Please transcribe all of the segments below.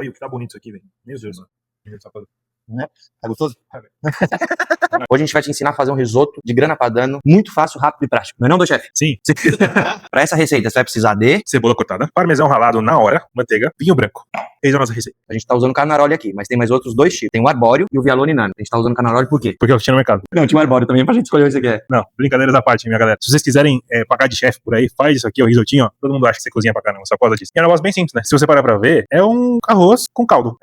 Olha que tá bonito isso aqui, velho. Meu Deus. Né? Tá gostoso? Hoje a gente vai te ensinar a fazer um risoto de grana padano muito fácil, rápido e prático. Não é não, do chefe? Sim. Para essa receita, você vai precisar de... Cebola cortada, parmesão ralado na hora, manteiga, vinho branco. Eis a nossa receita. A gente tá usando canaroli aqui, mas tem mais outros dois tipos. Tem o arbóreo e o vialone nano. A gente tá usando canaroli por quê? Porque eu tinha no mercado. Não, tinha o arbóreo também pra gente escolher o que você quer. Não, brincadeiras à parte, minha galera. Se vocês quiserem pagar de chefe por aí, faz isso aqui, o risotinho, ó. Todo mundo acha que você cozinha pra caramba, só por causa disso. E é um negócio bem simples, né? Se você parar pra ver, é um arroz com caldo.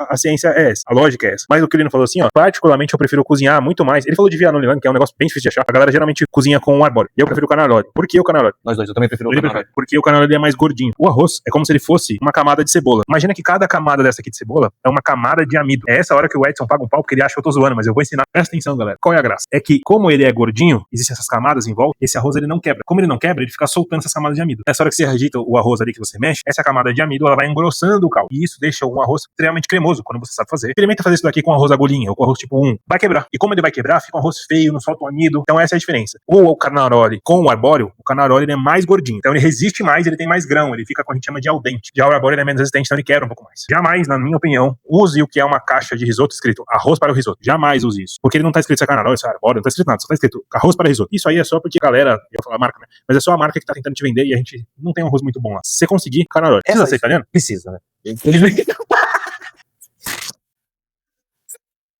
A ciência é essa, a lógica é essa. Mas o que ele não falou assim, ó, particularmente eu prefiro cozinhar muito mais. Ele falou de vianone nano, que é um negócio bem difícil de achar. A galera geralmente cozinha com o arbóreo. E eu prefiro o canaroli. Por que o canaroli? Nós dois, eu também prefiro o canaroli. Porque o canaroli é mais gordinho. O arroz é como se ele fosse uma camada de cebola. Imagina que cada camada dessa aqui de cebola é uma camada de amido. É essa hora que o Edson paga um pau porque ele acha que eu tô zoando, mas eu vou ensinar. Presta atenção, galera. Qual é a graça? É que, como ele é gordinho, existem essas camadas em volta, esse arroz ele não quebra. Como ele não quebra, ele fica soltando essas camadas de amido. Nessa hora que você agita o arroz ali que você mexe, essa camada de amido ela vai engrossando o caldo. E isso deixa um arroz extremamente cremoso quando você sabe fazer. Experimenta fazer isso daqui com arroz agulhinha ou com arroz tipo 1. Vai quebrar. E como ele vai quebrar, fica um arroz feio, não solta o amido. Então essa é a diferença. Ou o canaroli com o arbóreo, o canaroli ele é mais gordinho. Então ele resiste mais, ele tem mais grão, ele fica com a gente chama de al dente. Já o arbóreo ele é menos resistente, então ele quebra um pouco mais. Jamais, na minha opinião, use o que é uma caixa de risoto escrito arroz para o risoto. Jamais use isso. Porque ele não tá escrito se é canaroli, se é arbóreo, não tá escrito nada, só tá escrito arroz para risoto. Isso aí é só porque a galera, eu ia falar a marca, né? Mas é só a marca que tá tentando te vender e a gente não tem um arroz muito bom lá. Se você conseguir, canaroli. Precisa ser italiano? Precisa, né?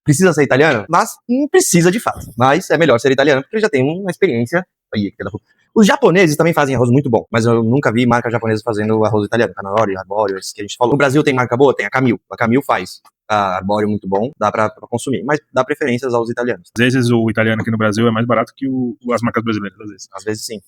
Precisa ser italiano? Mas não precisa de fato. Mas é melhor ser italiano porque já tem uma experiência. Aí, os japoneses também fazem arroz muito bom, mas eu nunca vi marca japonesa fazendo arroz italiano. Canaroli, arbóreo, esses que a gente falou. No Brasil tem marca boa? Tem a Camil. A Camil faz arbóreo muito bom, dá pra consumir, mas dá preferências aos italianos. Às vezes o italiano aqui no Brasil é mais barato que as marcas brasileiras, às vezes. Às vezes sim.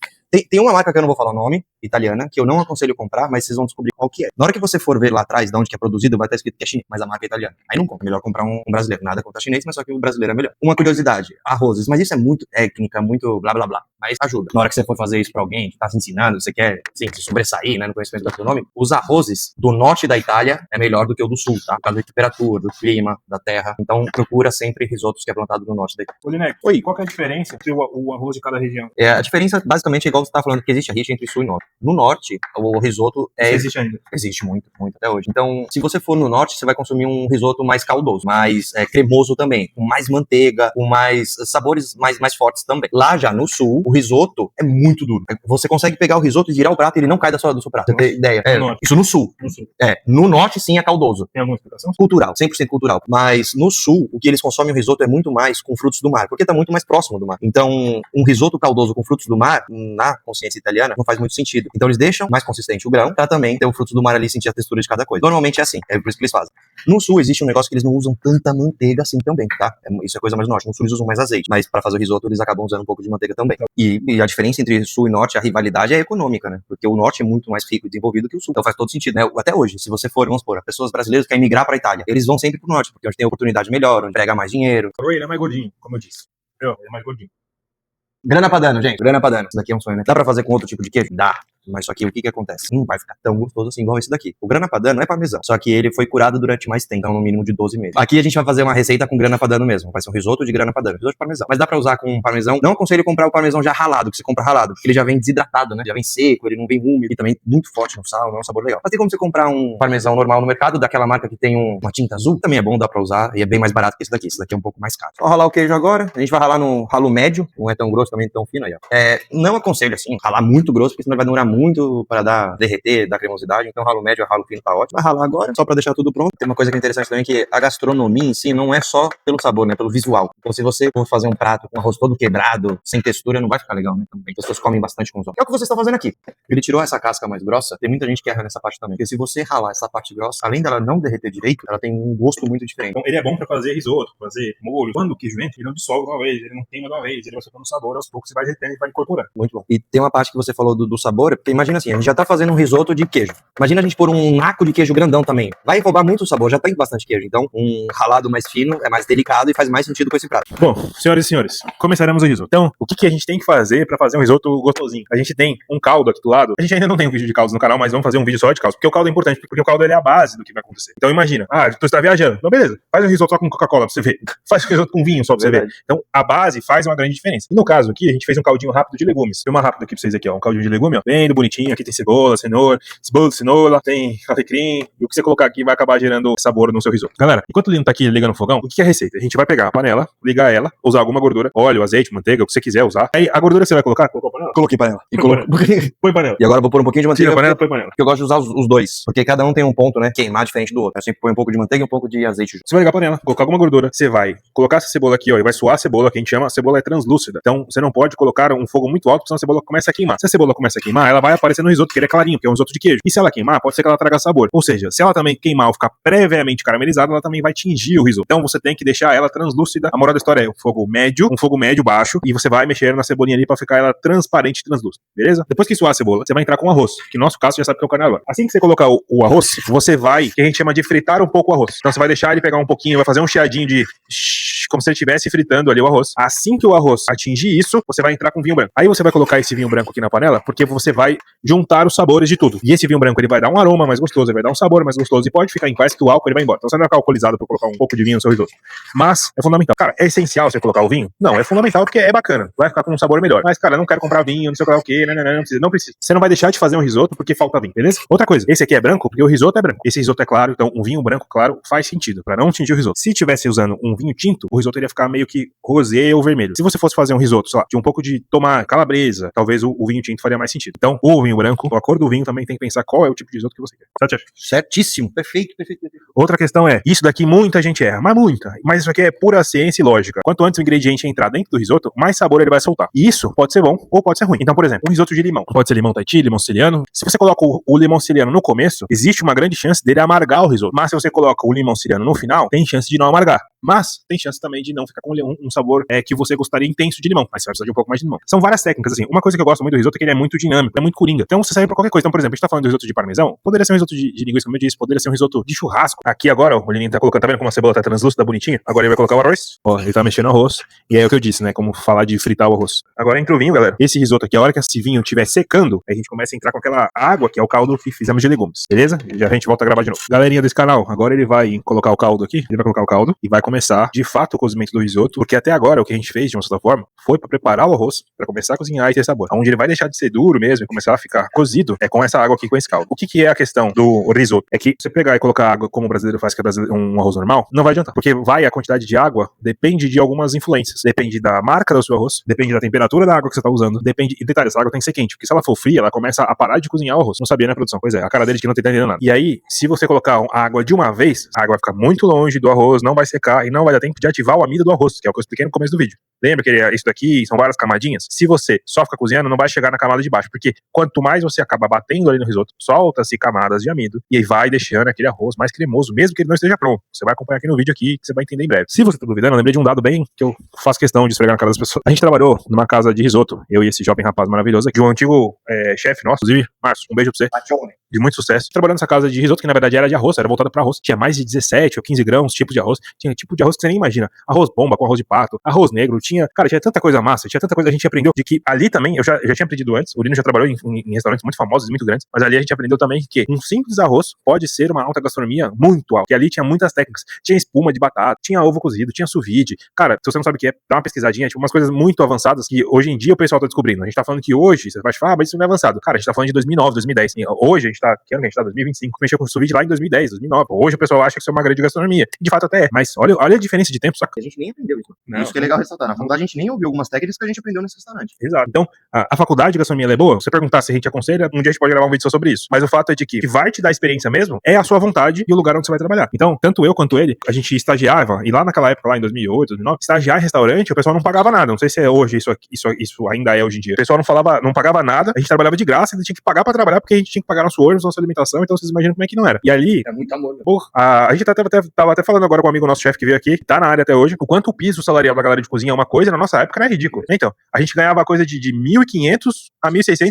Tem uma marca que eu não vou falar o nome, italiana, que eu não aconselho comprar, mas vocês vão descobrir qual que é. Na hora que você for ver lá atrás, de onde que é produzido, vai estar escrito que é chinês, mas a marca é italiana. Aí não compra, é melhor comprar um brasileiro. Nada contra chinês, mas só que o brasileiro é melhor. Uma curiosidade, arrozes, mas isso é muito técnica, muito blá blá blá, mas ajuda. Na hora que você for fazer isso pra alguém que tá se ensinando, você quer, sim, se sobressair, né, no conhecimento gastronômico, os arrozes do norte da Itália é melhor do que o do sul, tá? Por causa da temperatura, do clima, da terra. Então procura sempre risotos que é plantado no norte da Itália. Ô, Lineco, oi, qual que é a diferença entre o arroz de cada região? A diferença basicamente é igual você tá falando, que existe a rixa entre sul e norte. No norte, o risoto existe ainda? Existe muito, muito até hoje. Então, se você for no norte, você vai consumir um risoto mais caldoso, mais cremoso também, com mais manteiga, com mais sabores mais fortes também. Lá já no sul, o risoto é muito duro. Você consegue pegar o risoto e virar o prato e ele não cai do seu prato. Você tem ideia? Isso no sul. No norte, sim, é caldoso. Tem alguma explicação? Cultural, 100% cultural. Mas no sul, o que eles consomem o risoto é muito mais com frutos do mar, porque tá muito mais próximo do mar. Então, um risoto caldoso com frutos do mar, na consciência italiana, não faz muito sentido. Então, eles deixam mais consistente o grão, pra também ter o frutos do mar ali e sentir a textura de cada coisa. Normalmente é assim, é por isso que eles fazem. No sul, existe um negócio que eles não usam tanta manteiga assim também, tá? Isso é coisa mais do norte. No sul, eles usam mais azeite, mas pra fazer o risoto, eles acabam usando um pouco de manteiga também. E a diferença entre sul e norte, a rivalidade é econômica, né? Porque o norte é muito mais rico e desenvolvido que o sul. Então faz todo sentido, né? Até hoje, se você for, vamos supor, pessoas brasileiras que querem migrar pra Itália, eles vão sempre pro norte, porque é onde tem oportunidade melhor, onde pega mais dinheiro. Ele é mais gordinho, como eu disse. Ele é mais gordinho. Grana padano, gente. Grana padano. Isso daqui é um sonho, né? Dá pra fazer com outro tipo de queijo? Dá. Mas só que o que acontece? Não vai ficar tão gostoso assim igual esse daqui. O grana padano é parmesão. Só que ele foi curado durante mais tempo. Então, no mínimo de 12 meses. Aqui a gente vai fazer uma receita com grana padano mesmo. Vai ser um risoto de grana padano. Risoto de parmesão. Mas dá pra usar com parmesão. Não aconselho comprar o parmesão já ralado, que você compra ralado. Porque ele já vem desidratado, né? Já vem seco, ele não vem úmido. E também muito forte no sal, não é um sabor legal. Mas tem como você comprar um parmesão normal no mercado, daquela marca que tem uma tinta azul. Também é bom, dá pra usar. E é bem mais barato que esse daqui. Esse daqui é um pouco mais caro. Só ralar o queijo agora. A gente vai ralar no ralo médio. Não é tão grosso, também tão fino aí, ó. Não aconselho assim, ralar muito grosso, porque senão vai demorar muito para derreter, dar cremosidade. Então ralo médio, ralo fino tá ótimo. Vai ralar agora, só pra deixar tudo pronto. Tem uma coisa que é interessante também, que a gastronomia em si não é só pelo sabor, né? Pelo visual. Então se você for fazer um prato com arroz todo quebrado, sem textura, não vai ficar legal, né? Também. As pessoas comem bastante com os ovos. É o que você está fazendo aqui. Ele tirou essa casca mais grossa. Tem muita gente que erra nessa parte também. Porque se você ralar essa parte grossa, além dela não derreter direito, ela tem um gosto muito diferente. Então ele é bom pra fazer risoto, fazer molho. Quando o queijo entra, ele não dissolve de uma vez, ele não queima de uma vez, ele vai soltando sabor, aos poucos você vai derretendo e vai incorporando. Muito bom. E tem uma parte que você falou do sabor, porque imagina assim, a gente já tá fazendo um risoto de queijo. Imagina a gente pôr um naco de queijo grandão também. Vai roubar muito o sabor, já tem bastante queijo. Então, um ralado mais fino é mais delicado e faz mais sentido com esse prato. Bom, senhoras e senhores, começaremos o risoto. Então, o que a gente tem que fazer pra fazer um risoto gostosinho? A gente tem um caldo aqui do lado. A gente ainda não tem um vídeo de caldos no canal, mas vamos fazer um vídeo só de caldos, porque o caldo é importante, porque o caldo ele é a base do que vai acontecer. Então, imagina, tu está viajando. Então, beleza, faz um risoto só com Coca-Cola pra você ver. Faz um risoto com vinho só pra você ver. Então, a base faz uma grande diferença. E no caso aqui, a gente fez um caldinho rápido de legumes. Tem uma rápida aqui pra vocês aqui, ó. Um caldinho de legume, ó. Bem do bonitinho, aqui tem cebola, cenoura, tem alecrim, e o que você colocar aqui vai acabar gerando sabor no seu risoto. Galera, enquanto ele não tá aqui ligando no fogão, o que é a receita? A gente vai pegar a panela, ligar ela, usar alguma gordura, óleo, azeite, manteiga, o que você quiser usar. Aí a gordura você vai colocar? Colocou a panela? Coloquei panela. Põe panela. E agora eu vou pôr um pouquinho de manteiga. Tira a panela, põe panela. Porque eu gosto de usar os dois. Porque cada um tem um ponto, né? Queimar diferente do outro. Eu sempre põe um pouco de manteiga e um pouco de azeite junto. Você vai ligar a panela, colocar alguma gordura, você vai colocar essa cebola aqui, ó, e vai suar a cebola, que a gente chama, a cebola é translúcida. Então, você não pode colocar um fogo muito alto, senão a cebola começa a queimar. Se a cebola começa a queimar, ela vai aparecer no risoto, que ele é clarinho, que é um risoto de queijo. E se ela queimar, pode ser que ela traga sabor. Ou seja, se ela também queimar ou ficar previamente caramelizada, ela também vai tingir o risoto. Então, você tem que deixar ela translúcida. A moral da história é um fogo médio, baixo, e você vai mexer na cebolinha ali pra ficar ela transparente e translúcida, beleza? Depois que suar a cebola, você vai entrar com o arroz, que no nosso caso você já sabe que é o carne agora. Assim que você colocar o arroz, você vai, que a gente chama de fritar um pouco o arroz. Então você vai deixar ele pegar um pouquinho, vai fazer um chiadinho de como se ele estivesse fritando ali o arroz. Assim que o arroz atingir isso, você vai entrar com vinho branco. Aí você vai colocar esse vinho branco aqui na panela, porque você vai juntar os sabores de tudo. E esse vinho branco, ele vai dar um aroma mais gostoso, ele vai dar um sabor mais gostoso, e pode ficar em paz que o álcool ele vai embora. Então você não vai ficar alcoolizado por colocar um pouco de vinho no seu risoto. Mas é fundamental. Cara, é essencial você colocar o vinho? Não, é fundamental porque é bacana. Vai ficar com um sabor melhor. Mas, cara, eu não quero comprar vinho, não sei o que, não precisa. Você não vai deixar de fazer um risoto porque falta vinho, beleza? Outra coisa, esse aqui é branco porque o risoto é branco. Esse risoto é claro, então um vinho branco claro faz sentido, pra não tingir o risoto. Se tivesse usando um vinho tinto, o risoto iria ficar meio que rosé ou vermelho. Se você fosse fazer um risoto, sei lá, de um pouco de tomate, calabresa, talvez o vinho tinto faria mais sentido. Então, o vinho branco, a cor do vinho também tem que pensar qual é o tipo de risoto que você quer. Certo, chefe? Certíssimo. Perfeito. Outra questão é, isso daqui muita gente erra, mas isso aqui é pura ciência e lógica. Quanto antes o ingrediente entrar dentro do risoto, mais sabor ele vai soltar. E isso pode ser bom ou pode ser ruim. Então, por exemplo, um risoto de limão. Pode ser limão Tahiti, limão siciliano. Se você coloca o limão siciliano no começo, existe uma grande chance dele amargar o risoto. Mas se você coloca o limão siciliano no final, tem chance de não amargar. Mas tem chance também de não ficar com um sabor que você gostaria intenso de limão. Mas você vai precisar de um pouco mais de limão. São várias técnicas, assim. Uma coisa que eu gosto muito do risoto é que ele é muito dinâmico, é muito coringa. Então você serve pra qualquer coisa. Então, por exemplo, a gente tá falando do risoto de parmesão, poderia ser um risoto de linguiça, como eu disse, poderia ser um risoto de churrasco. Aqui agora, o Lenin tá colocando, tá vendo como a cebola tá translúcida, bonitinha? Agora ele vai colocar o arroz. Ó, ele tá mexendo no arroz. E aí é o que eu disse, né? Como falar de fritar o arroz. Agora entra o vinho, galera. Esse risoto aqui, a hora que esse vinho estiver secando, a gente começa a entrar com aquela água, que é o caldo que fizemos de legumes. Beleza? Já a gente volta a gravar de novo. Galerinha desse canal, agora ele vai colocar o caldo aqui. Ele vai colocar o caldo e vai começar, de fato, o cozimento do risoto. Porque até agora, o que a gente fez, de uma certa forma, foi pra preparar o arroz, pra começar a cozinhar e ter sabor. Onde ele vai deixar de ser duro mesmo e começar a ficar cozido, é com essa água aqui, com esse caldo. O que é a questão do risoto? É que você pegar e colocar água como o brasileiro faz, que é um arroz normal, não vai adiantar. Porque a quantidade de água depende de algumas influências. Depende da marca do seu arroz, depende da temperatura da água que você tá usando, e detalhe, essa água tem que ser quente, porque se ela for fria, ela começa a parar de cozinhar o arroz. Não sabia, né, produção? Pois é, a cara dele de que não tá entendendo nada. E aí, se você colocar a água de uma vez, a água vai ficar muito longe do arroz, não vai secar e não vai dar tempo de ativar o amido do arroz, que é o que eu expliquei no começo do vídeo. Lembra que isso daqui são várias camadinhas? Se você só fica cozinhando, não vai chegar na camada de baixo, porque quanto mais você acaba batendo ali no risoto, solta-se camadas de amido e aí vai deixando aquele arroz mais cremoso, mesmo que ele não esteja pronto. Você vai acompanhar aqui no vídeo aqui, que você vai entender em breve. Se você tá duvidando, eu lembrei de um dado bem que eu faço questão de esfregar na cara das pessoas. A gente trabalhou numa casa de risoto, eu e esse jovem rapaz maravilhoso aqui, um antigo chefe nosso, inclusive, Márcio, um beijo pra você. De muito sucesso. Trabalhando nessa casa de risoto, que na verdade era de arroz, era voltada pra arroz. Tinha mais de 17 ou 15 grãos, tipos de arroz. Tinha tipo de arroz que você nem imagina. Arroz bomba com arroz de pato, arroz negro, tinha tanta coisa massa, tinha tanta coisa. A gente aprendeu de que ali também, eu já tinha aprendido antes, o Lino já trabalhou em restaurantes muito famosos e muito grandes, mas ali a gente aprendeu também que um simples arroz pode ser uma alta gastronomia muito alta. E ali tinha muitas técnicas. Tinha espuma de batata, tinha ovo cozido, tinha sous vide. Cara, se você não sabe o que é, dá uma pesquisadinha, tipo umas coisas muito avançadas que hoje em dia o pessoal tá descobrindo. A gente tá falando que hoje, você vai falar, mas isso não é avançado. Cara, a gente tá falando de 2009, 2010. E hoje a gente tá, que ano que a gente tá? 2025, mexeu com sous vide lá em 2010, 2009. Hoje o pessoal acha que isso é uma grande gastronomia. De fato até é. Mas olha a diferença de tempo, saca? A gente nem aprendeu isso. Não. Isso que é legal ressaltar. Na faculdade a gente nem ouviu algumas técnicas que a gente aprendeu nesse restaurante. Exato. Então, a faculdade de gastronomia ela é boa? Se você perguntar se a gente aconselha, um dia a gente pode gravar um vídeo só sobre isso. Mas o fato é de que vai te dar experiência mesmo é a sua vontade e o lugar onde você vai trabalhar. Então, tanto eu quanto ele, a gente estagiava, e lá naquela época, lá em 2008, 2009, estagiar em restaurante, o pessoal não pagava nada. Não sei se é hoje, isso ainda é hoje em dia. O pessoal não pagava nada, a gente trabalhava de graça, a gente tinha que pagar pra trabalhar, porque a gente tinha que pagar nosso ônibus, nossa alimentação, então vocês imaginam como é que não era. E ali... É muito amor. Porra, a gente tava até falando agora com um amigo nosso chefe que veio aqui, que tá na área até hoje, o quanto o piso salarial da galera de cozinha é uma coisa, na nossa época era ridículo. Então, a gente ganhava coisa de 1.500 a 1.600,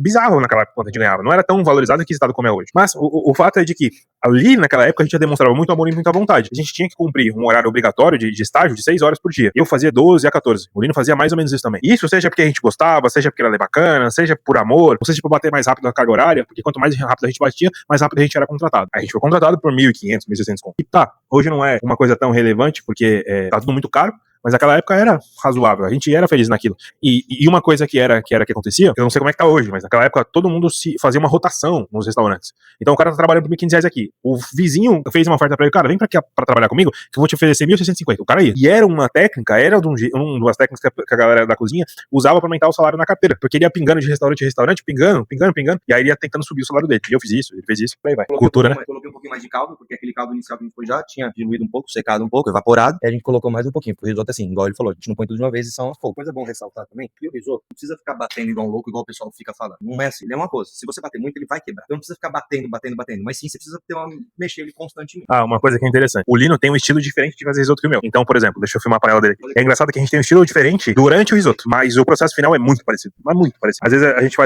bizarro naquela época quando a gente ganhava, não era tão valorizado e requisitado como é hoje. Mas o fato é de que ali naquela época a gente já demonstrava muito amor e muita vontade. A gente tinha que cumprir um horário obrigatório de estágio de 6 horas por dia. Eu fazia 12 a 14. O Lino fazia mais ou menos isso também. Isso seja porque a gente gostava, seja porque era bacana, seja por amor, ou seja por bater mais rápido na carga horária, porque quanto mais rápido a gente batia, mais rápido a gente era contratado. A gente foi contratado por 1.500, 1.600 conto. E tá, hoje não é uma coisa tão relevante, porque tá tudo muito caro, Mas naquela época era razoável, a gente era feliz naquilo. E uma coisa que acontecia, eu não sei como é que tá hoje, mas naquela época todo mundo se fazia uma rotação nos restaurantes. Então o cara tá trabalhando por R$ 1.500 aqui. O vizinho fez uma oferta pra ele, cara, vem pra aqui pra trabalhar comigo, que eu vou te oferecer 1.650. O cara ia. E era uma técnica, era uma técnicas que a galera da cozinha usava pra aumentar o salário na carteira. Porque ele ia pingando de restaurante em restaurante, pingando. E aí ele ia tentando subir o salário dele. E eu fiz isso, ele fez isso, por aí vai. Cultura, né? Coloquei um pouquinho mais de caldo, porque aquele caldo inicial que a gente foi já tinha diluído um pouco, secado um pouco, evaporado. E a gente colocou mais um pouquinho. Porque o risoto, assim, igual ele falou, a gente não põe tudo de uma vez e só uma folga. Coisa bom ressaltar também, que o risoto não precisa ficar batendo igual um louco, igual o pessoal fica falando. Não é assim, ele é uma coisa. Se você bater muito, ele vai quebrar. Então não precisa ficar batendo. Mas sim, você precisa mexer ele constantemente. Uma coisa que é interessante. O Lino tem um estilo diferente de fazer risoto que o meu. Então, por exemplo, deixa eu filmar a panela dele aqui. É engraçado que a gente tem um estilo diferente durante o risoto, mas o processo final é muito parecido. Mas muito parecido. Às vezes a gente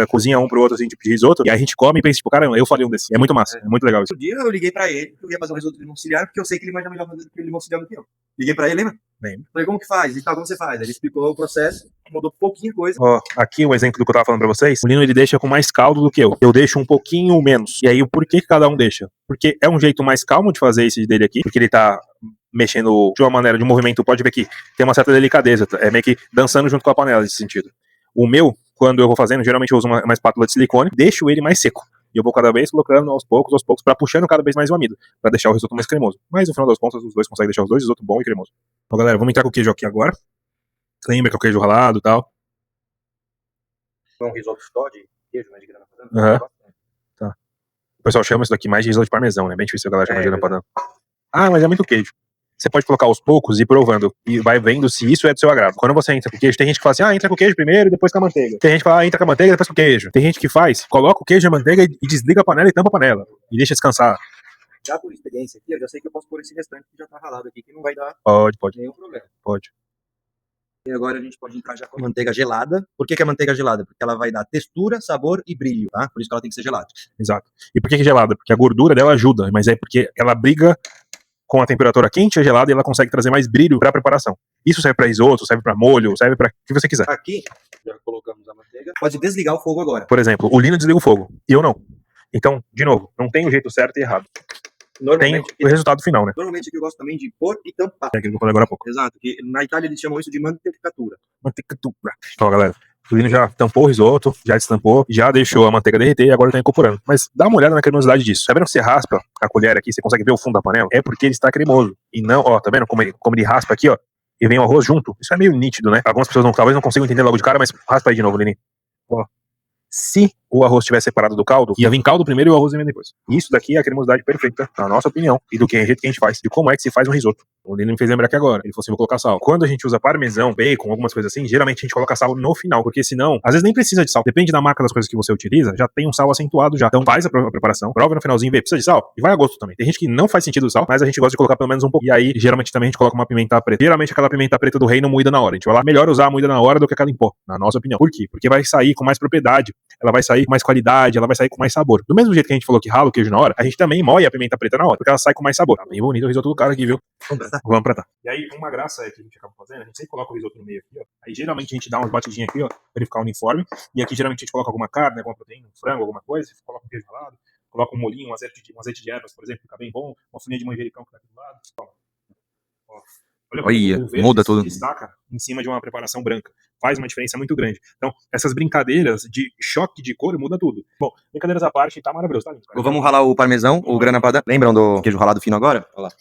cozinha um pro outro, assim, tipo de risoto, e a gente come e pensa, tipo, cara, eu faria um desse. É muito massa, é muito legal isso. Outro dia eu liguei pra ele, eu ia fazer um risoto de limão auxiliar, porque eu sei que ele manja melhor fazer do que o limão auxiliar do que eu. Liguei pra ele, lembra? Bem. Falei, como que faz? E tal, como você faz? Ele explicou o processo, mudou pouquinho coisa. Ó, aqui um exemplo do que eu tava falando pra vocês. O Lino, ele deixa com mais caldo do que eu. Eu deixo um pouquinho menos. E aí, o porquê que cada um deixa? Porque é um jeito mais calmo de fazer esse dele aqui, porque ele tá mexendo de uma maneira, de um movimento, pode ver que tem uma certa delicadeza, é meio que dançando junto com a panela nesse sentido. O meu, quando eu vou fazendo, geralmente eu uso uma espátula de silicone, deixo ele mais seco. E eu vou cada vez colocando aos poucos, pra puxando cada vez mais o amido, pra deixar o risoto mais cremoso. Mas no final das contas, os dois conseguem deixar os dois risoto bom e cremoso. Então, galera, vamos entrar com o queijo aqui agora. Lembra que é o queijo ralado e tal. É um risoto só de queijo, né, de grana padano. Aham. Tá. O pessoal chama isso daqui mais de risoto de parmesão, né? Bem difícil a galera chamar de grana padano. Mas é muito queijo. Você pode colocar aos poucos e ir provando. E vai vendo se isso é do seu agrado. Quando você entra com o queijo, tem gente que fala assim, entra com o queijo primeiro e depois com a manteiga. Tem gente que fala, entra com a manteiga e depois com o queijo. Tem gente que faz, coloca o queijo e a manteiga e desliga a panela e tampa a panela. E deixa descansar. Já por experiência aqui, eu já sei que eu posso pôr esse restante que já tá ralado aqui, que não vai dar Pode. nenhum problema. Pode. E agora a gente pode entrar já com a manteiga gelada. Por que a manteiga gelada? Porque ela vai dar textura, sabor e brilho, tá? Por isso que ela tem que ser gelada. Exato. E por que gelada? Porque a gordura dela ajuda, mas é porque ela briga com a temperatura quente e gelada e ela consegue trazer mais brilho para a preparação. Isso serve para risoto, serve para molho, serve para o que você quiser. Aqui, já colocamos a manteiga. Pode desligar o fogo agora. Por exemplo, o Lino desliga o fogo e eu não. Então, de novo, não tem o jeito certo e errado. Tem o resultado final, né? Normalmente aqui eu gosto também de pôr e tampar. É aquilo que eu falei agora há pouco. Exato, que na Itália eles chamam isso de manteicatura. Então, galera, o Lino já tampou o risoto, já destampou, já deixou a manteiga derreter e agora tá incorporando. Mas dá uma olhada na cremosidade disso. Tá vendo que você raspa a colher aqui, você consegue ver o fundo da panela? É porque ele está cremoso. E não, tá vendo como ele raspa aqui, e vem o arroz junto? Isso é meio nítido, né? Algumas pessoas talvez não consigam entender logo de cara, mas raspa aí de novo, Lini. Se o arroz estiver separado do caldo, ia vir caldo primeiro e o arroz vem depois. Isso daqui é a cremosidade perfeita, na nossa opinião, e do que é o jeito que a gente faz, e como é que se faz um risoto. O Lino me fez lembrar aqui agora. Ele falou assim, vou colocar sal. Quando a gente usa parmesão, bacon, algumas coisas assim, geralmente a gente coloca sal no final, porque senão, às vezes nem precisa de sal. Depende da marca das coisas que você utiliza, já tem um sal acentuado já. Então faz a preparação, prova no finalzinho, vê, precisa de sal? E vai a gosto também. Tem gente que não faz sentido o sal, mas a gente gosta de colocar pelo menos um pouco. E aí, geralmente também a gente coloca uma pimenta preta. Geralmente aquela pimenta preta do reino moída na hora. A gente vai lá, melhor usar a moída na hora do que aquela em pó, na nossa opinião. Por quê? Porque vai sair com mais propriedade, ela vai sair com mais qualidade, ela vai sair com mais sabor. Do mesmo jeito que a gente falou que rala o queijo na hora, a gente também moe a pimenta preta na hora, porque ela sai com mais sabor. Tá bem bonito o risoto do cara aqui, viu? Vamos pra tá. E aí, uma graça é que a gente acaba fazendo, a gente sempre coloca o risoto no meio aqui, Aí geralmente a gente dá umas batidinhas aqui, pra ele ficar uniforme. E aqui geralmente a gente coloca alguma carne, alguma proteína, um frango, alguma coisa, coloca um queijo ralado, coloca um molhinho, um azeite de ervas, por exemplo, fica bem bom, uma folhinha de manjericão que tá aqui do lado. Olha, muda tudo. Destaca em cima de uma preparação branca. Faz uma diferença muito grande. Então, essas brincadeiras de choque de cor muda tudo. Bom, brincadeiras à parte, tá maravilhoso, tá lindo, cara. Vamos ralar o parmesão, o grana padano. Lembram do queijo ralado fino agora? Olha lá.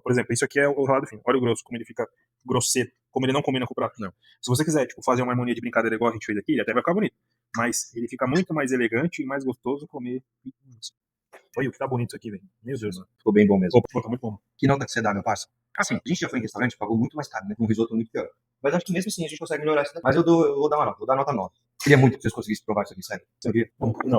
Por exemplo, isso aqui é o ralado fino. Olha o grosso, como ele fica grosseiro, como ele não combina com o prato. Não. Se você quiser, fazer uma harmonia de brincadeira igual a gente fez aqui, ele até vai ficar bonito. Mas ele fica muito mais elegante e mais gostoso comer. Olha o que tá bonito isso aqui, velho. Meu Deus. Ficou bem bom mesmo. Tá muito bom. Que nota que você dá, meu parça? Assim, a gente já foi em restaurante, pagou muito mais caro, né? Com um risoto muito pior. Mas acho que mesmo assim a gente consegue melhorar isso. Mas eu vou dar uma nota, vou dar nota 9. Queria muito que vocês conseguissem provar isso aqui, sério. Você queria? Não.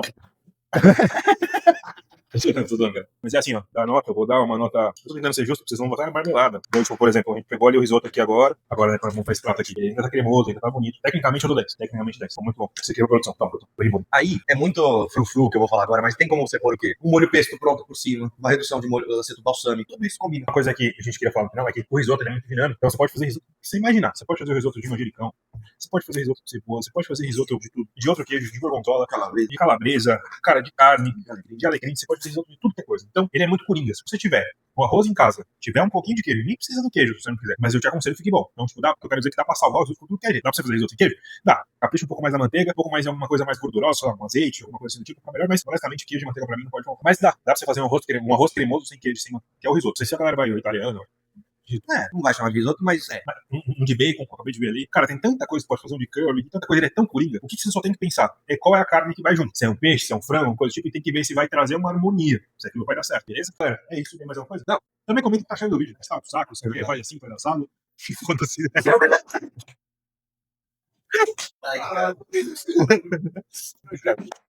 Mas é assim, da nota, eu vou dar uma nota. Eu tô tentando ser justo, porque vocês vão botar marmelada. Então, por exemplo, a gente pegou ali o risoto aqui agora, né, vamos fazer esse prato aqui. Ele ainda tá cremoso, ainda tá bonito. Tecnicamente eu dou 10. Tecnicamente 10. Ficou muito bom. Você quer produção? Tá, produção. Aí é muito frufru que eu vou falar agora, mas tem como você pôr o quê? Um molho pesto pronto por cima, uma redução de molho aceto balsâmico, tudo isso combina. Uma coisa que a gente queria falar no final é que o risoto ele é muito dinâmico. Então você pode fazer risoto sem imaginar. Você pode fazer o risoto de manjericão, você pode fazer risoto de cebola, você pode fazer risoto de tudo, de outro queijo, de gorgonzola, de calabresa, cara, de carne, de alecrim. Você pode precisa de tudo que é coisa. Então, ele é muito coringa. Se você tiver o arroz em casa, tiver um pouquinho de queijo, nem precisa do queijo se você não quiser, mas eu te aconselho que fique bom. Então, tipo, dá, eu quero dizer que dá pra salvar os outros tudo que é jeito. Dá pra você fazer risoto sem queijo? Dá. Capricha um pouco mais na manteiga, um pouco mais em alguma coisa mais gordurosa, sei lá, um azeite, alguma coisa assim do tipo, fica melhor, mas honestamente, queijo e manteiga pra mim não pode faltar. Mas dá pra você fazer um arroz cremoso sem queijo, sem manteiga, que é o risoto. Não sei se a galera vai italiano, Não vai chamar de risoto, mas é. um de bacon, que eu acabei de ver ali. Cara, tem tanta coisa que pode fazer, um de curry, tanta coisa, ele é tão coringa. O que você só tem que pensar é qual é a carne que vai junto. Se é um peixe, se é um frango, uma coisa do tipo, e tem que ver se vai trazer uma harmonia. Se aquilo vai dar certo, beleza? Galera, é isso. Tem mais alguma coisa? Não. Também comenta o que tá achando do vídeo. Tá pro saco, você vai assim, vai lançado. Foda-se.